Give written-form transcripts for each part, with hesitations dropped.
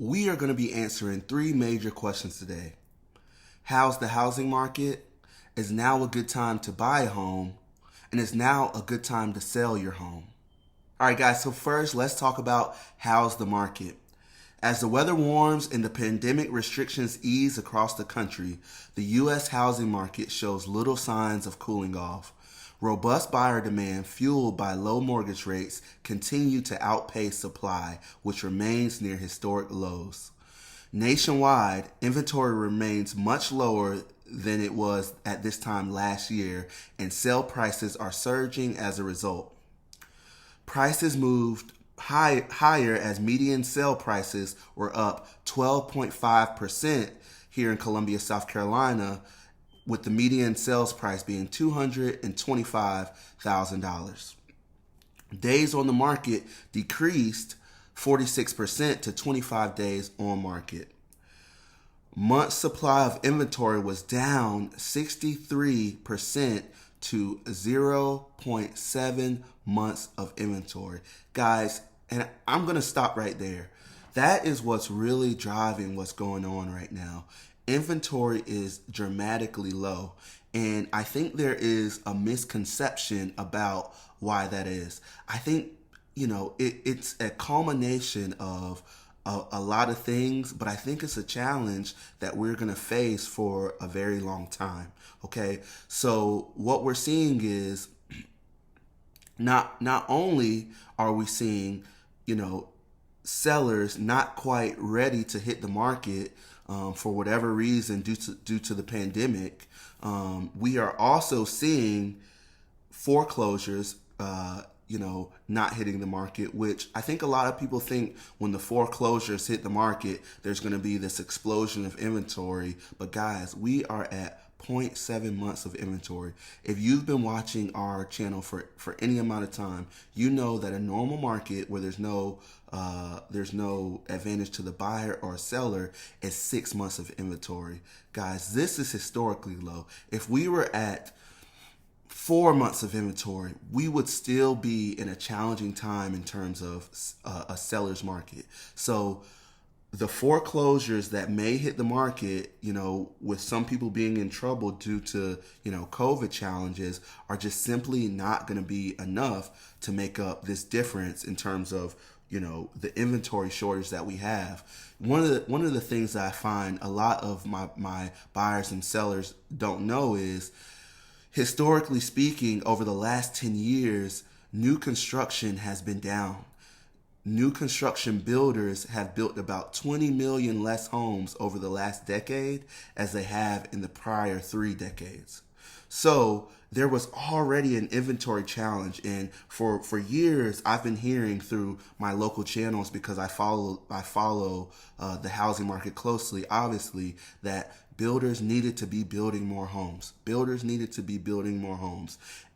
We are going to be answering three major questions today. How's the housing market? Is now a good time to buy a home? And is now a good time to sell your home? All right, guys, so first let's talk about how's the market. As the weather warms and the pandemic restrictions ease across the country, the U.S. housing market shows little signs of cooling off. Robust buyer demand, fueled by low mortgage rates, continue to outpace supply, which remains near historic lows. Nationwide, inventory remains much lower than it was at this time last year, and sale prices are surging as a result. Prices moved higher as median sale prices were up 12.5% here in Columbia, South Carolina, with the median sales price being $225,000. Days on the market decreased 46% to 25 days on market. Month supply of inventory was down 63% to 0.7 months of inventory. Guys, and I'm going to stop right there. That is what's really driving what's going on right now. Inventory is dramatically low, and I think there is a misconception about why that is. I think, it's a culmination of a lot of things, but I think it's a challenge that we're going to face for a very long time. Okay, so what we're seeing is not only are we seeing, sellers not quite ready to hit the market for whatever reason due to the pandemic. We are also seeing foreclosures, not hitting the market, which I think a lot of people think when the foreclosures hit the market, there's going to be this explosion of inventory. But guys, we are at 0.7 months of inventory. If you've been watching our channel for any amount of time, you know that a normal market where there's no advantage to the buyer or seller is 6 months of inventory. Guys, this is historically low. If we were at 4 months of inventory, we would still be in a challenging time in terms of a seller's market. So the foreclosures that may hit the market, with some people being in trouble due to, COVID challenges, are just simply not going to be enough to make up this difference in terms of, the inventory shortage that we have. One of the things that I find a lot of my buyers and sellers don't know is, historically speaking, over the last 10 years, new construction has been down. New construction builders have built about 20 million less homes over the last decade as they have in the prior 3 decades. So there was already an inventory challenge, and for years I've been hearing through my local channels, because I follow the housing market closely, obviously, that builders needed to be building more homes.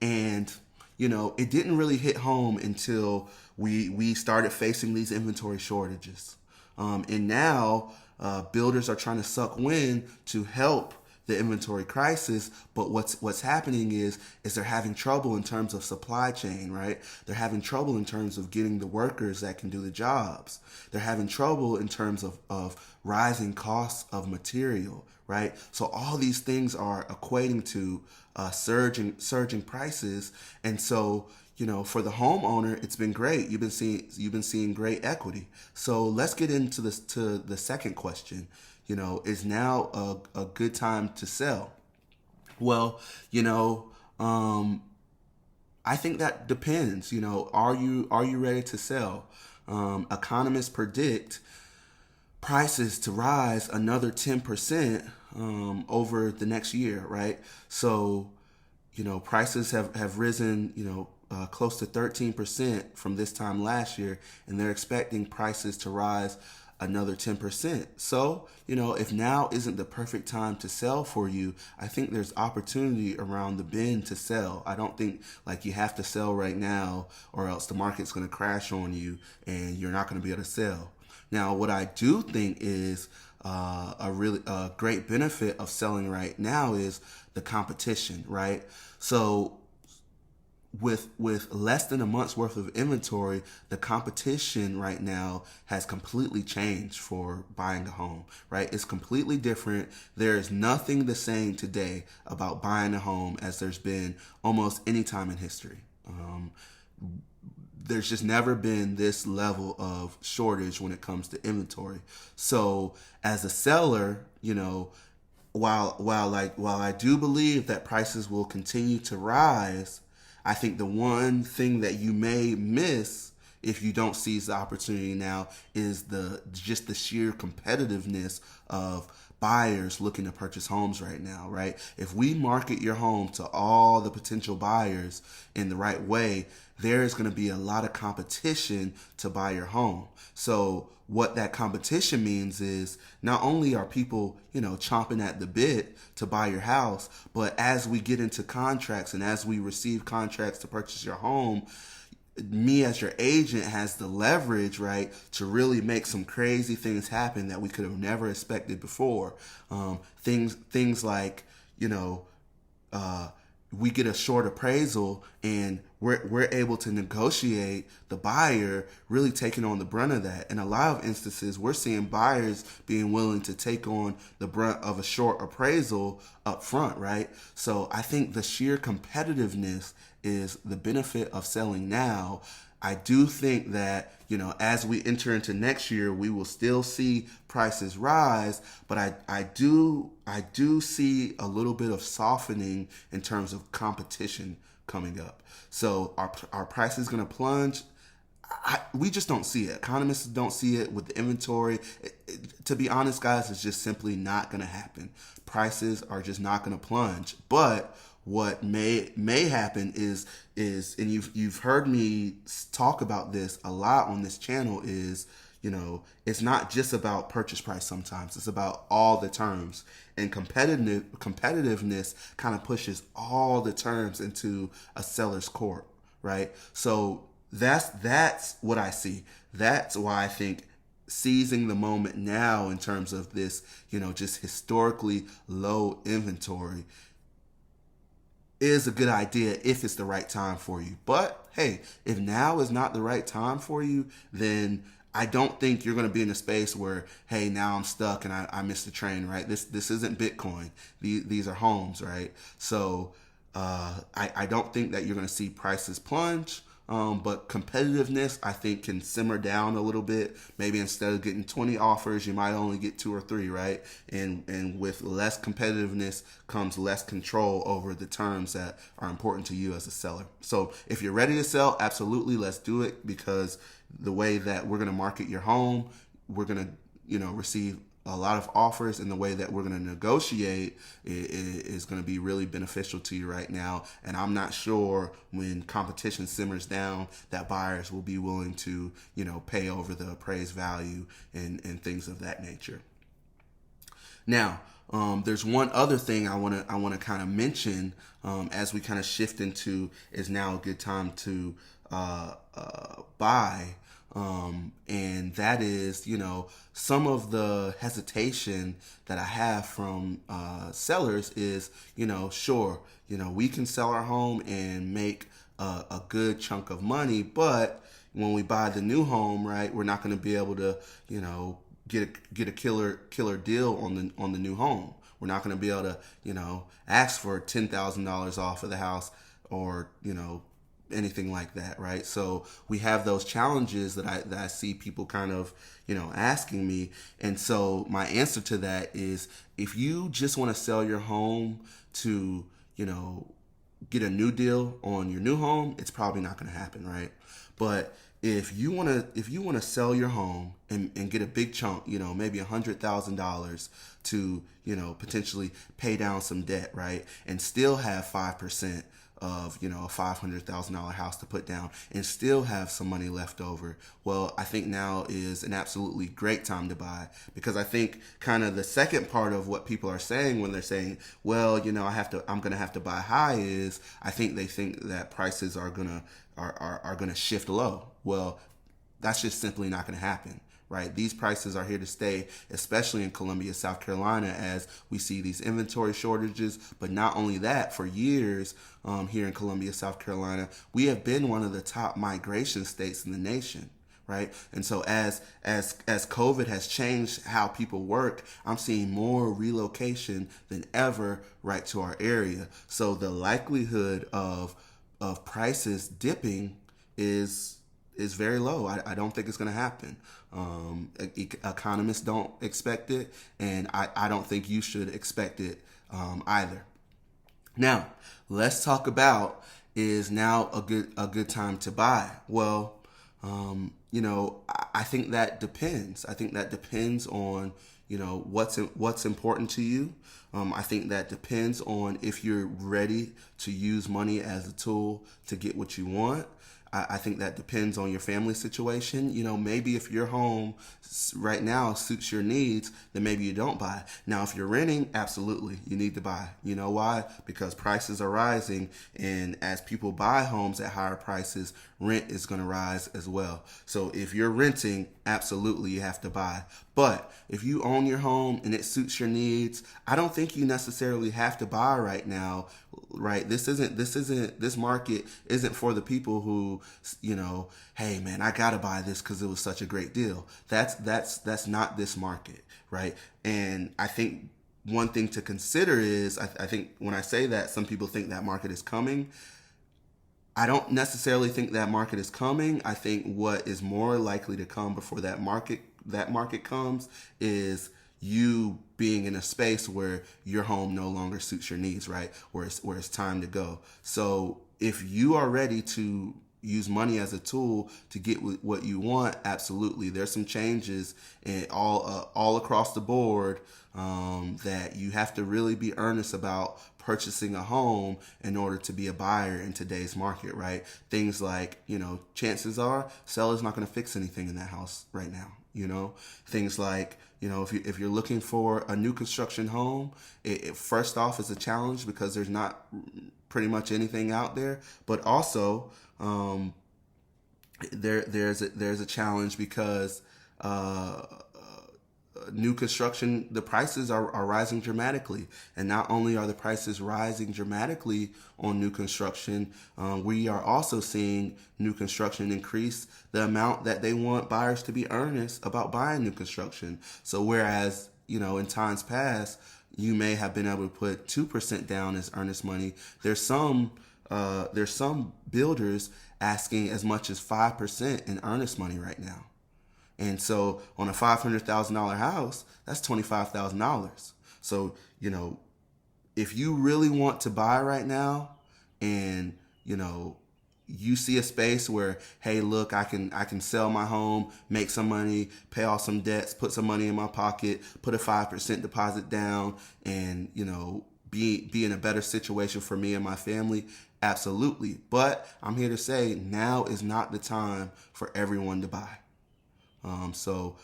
And it didn't really hit home until we started facing these inventory shortages. And now builders are trying to suck wind to help the inventory crisis, but what's happening is they're having trouble in terms of supply chain, right? They're having trouble in terms of getting the workers that can do the jobs. They're having trouble in terms of rising costs of material, right? So all these things are equating to surging prices, and so for the homeowner, it's been great. You've been seeing great equity. So let's get into this to the second question. Is now a good time to sell? Well, I think that depends. Are you ready to sell? Economists predict prices to rise another 10% over the next year, right? So, prices have risen, close to 13% from this time last year, and they're expecting prices to rise another 10%. So, if now isn't the perfect time to sell for you, I think there's opportunity around the bend to sell. I don't think you have to sell right now, or else the market's going to crash on you and you're not going to be able to sell. Now, what I do think is a great benefit of selling right now is the competition, right? So with less than a month's worth of inventory, the competition right now has completely changed for buying a home, right? It's completely different. There is nothing the same today about buying a home as there's been almost any time in history. There's just never been this level of shortage when it comes to inventory. So as a seller, while I do believe that prices will continue to rise, I think the one thing that you may miss if you don't seize the opportunity now is the sheer competitiveness of buyers looking to purchase homes right now, right? If we market your home to all the potential buyers in the right way, there's going to be a lot of competition to buy your home. So what that competition means is not only are people, chomping at the bit to buy your house, but as we get into contracts and as we receive contracts to purchase your home, me as your agent has the leverage, right, to really make some crazy things happen that we could have never expected before. Things like, we get a short appraisal and we're able to negotiate the buyer really taking on the brunt of that. In a lot of instances, we're seeing buyers being willing to take on the brunt of a short appraisal up front, right? So I think the sheer competitiveness is the benefit of selling now. I do think that, as we enter into next year, we will still see prices rise, but I do see a little bit of softening in terms of competition coming up. So our price is going to plunge. We just don't see it. Economists don't see it with the inventory. To be honest, guys, it's just simply not going to happen. Prices are just not going to plunge. But what may happen is and you've heard me talk about this a lot on this channel, is it's not just about purchase price. Sometimes it's about all the terms, and competitiveness kind of pushes all the terms into a seller's court, right? So that's what I see. That's why I think seizing the moment now in terms of this, just historically low inventory is a good idea if it's the right time for you. But hey, if now is not the right time for you, then I don't think you're going to be in a space where, hey, now I'm stuck and I missed the train, right? This isn't Bitcoin. These are homes, right? So I don't think that you're going to see prices plunge. But competitiveness, I think, can simmer down a little bit. Maybe instead of getting 20 offers, you might only get 2 or 3, right? And with less competitiveness comes less control over the terms that are important to you as a seller. So if you're ready to sell, absolutely, let's do it, because the way that we're going to market your home, we're going to, receive a lot of offers, and the way that we're going to negotiate is going to be really beneficial to you right now. And I'm not sure when competition simmers down that buyers will be willing to, pay over the appraised value and things of that nature. Now, there's one other thing I want to kind of mention as we kind of shift into, is now a good time to buy. And that is, some of the hesitation that I have from sellers is, sure, we can sell our home and make a good chunk of money, but when we buy the new home, right, we're not going to be able to, get a killer deal on the new home. We're not going to be able to, ask for $10,000 off of the house, or, anything like that, right? So we have those challenges that I see people kind of, asking me. And so my answer to that is, if you just want to sell your home to, get a new deal on your new home, it's probably not going to happen, right? But if you want to sell your home and get a big chunk, maybe $100,000 to, potentially pay down some debt, right? And still have 5% of, a $500,000 house to put down, and still have some money left over. Well, I think now is an absolutely great time to buy, because I think kind of the second part of what people are saying when they're saying, well, I'm going to have to buy high, is I think they think that prices are going to shift low. Well, that's just simply not going to happen, right? These prices are here to stay, especially in Columbia, South Carolina, as we see these inventory shortages. But not only that, for years here in Columbia, South Carolina, we have been one of the top migration states in the nation. Right. And so as COVID has changed how people work, I'm seeing more relocation than ever right to our area. So the likelihood of prices dipping is very low. I don't think it's going to happen. Economists don't expect it, and I don't think you should expect it either. Now, let's talk about, is now a good time to buy? Well, I think that depends. I think that depends on, what's important to you. I think that depends on if you're ready to use money as a tool to get what you want. I think that depends on your family situation. Maybe if your home right now suits your needs, then maybe you don't buy. Now, if you're renting, absolutely, you need to buy. You know why? Because prices are rising, and as people buy homes at higher prices, rent is going to rise as well. So if you're renting, absolutely, you have to buy. But if you own your home and it suits your needs, I don't think you necessarily have to buy right now. Right? This market isn't for the people who, hey man, I gotta buy this because it was such a great deal. That's not this market, right? And I think one thing to consider is, I think when I say that, some people think that market is coming. I don't necessarily think that market is coming. I think what is more likely to come before that market comes is you being in a space where your home no longer suits your needs, right? Where it's time to go. So if you are ready to use money as a tool to get what you want, absolutely. There's some changes all across the board that you have to really be earnest about purchasing a home in order to be a buyer in today's market, right? Things like, chances are seller's not going to fix anything in that house right now. Things like, if you're looking for a new construction home, it first off is a challenge because there's not pretty much anything out there, but also there's a challenge because new construction, the prices are rising dramatically. And not only are the prices rising dramatically on new construction, we are also seeing new construction increase the amount that they want buyers to be earnest about buying new construction. So whereas, in times past, you may have been able to put 2% down as earnest money, there's some builders asking as much as 5% in earnest money right now. And so on a $500,000 house, that's $25,000. So, if you really want to buy right now and, you see a space where, hey, look, I can sell my home, make some money, pay off some debts, put some money in my pocket, put a 5% deposit down, and, be in a better situation for me and my family, absolutely. But I'm here to say now is not the time for everyone to buy. So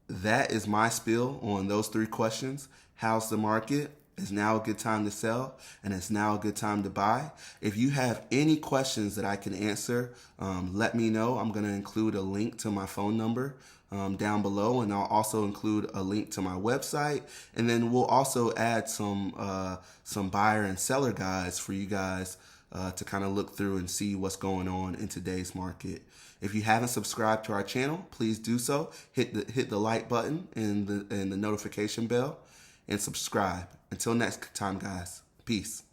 that is my spiel on those three questions. How's the market? Is now a good time to sell? And it's now a good time to buy? If you have any questions that I can answer, let me know. I'm going to include a link to my phone number down below, and I'll also include a link to my website. And then we'll also add some buyer and seller guides for you guys to kind of look through and see what's going on in today's market. If you haven't subscribed to our channel, please do so. Hit the like button and the notification bell and subscribe. Until next time, guys. Peace.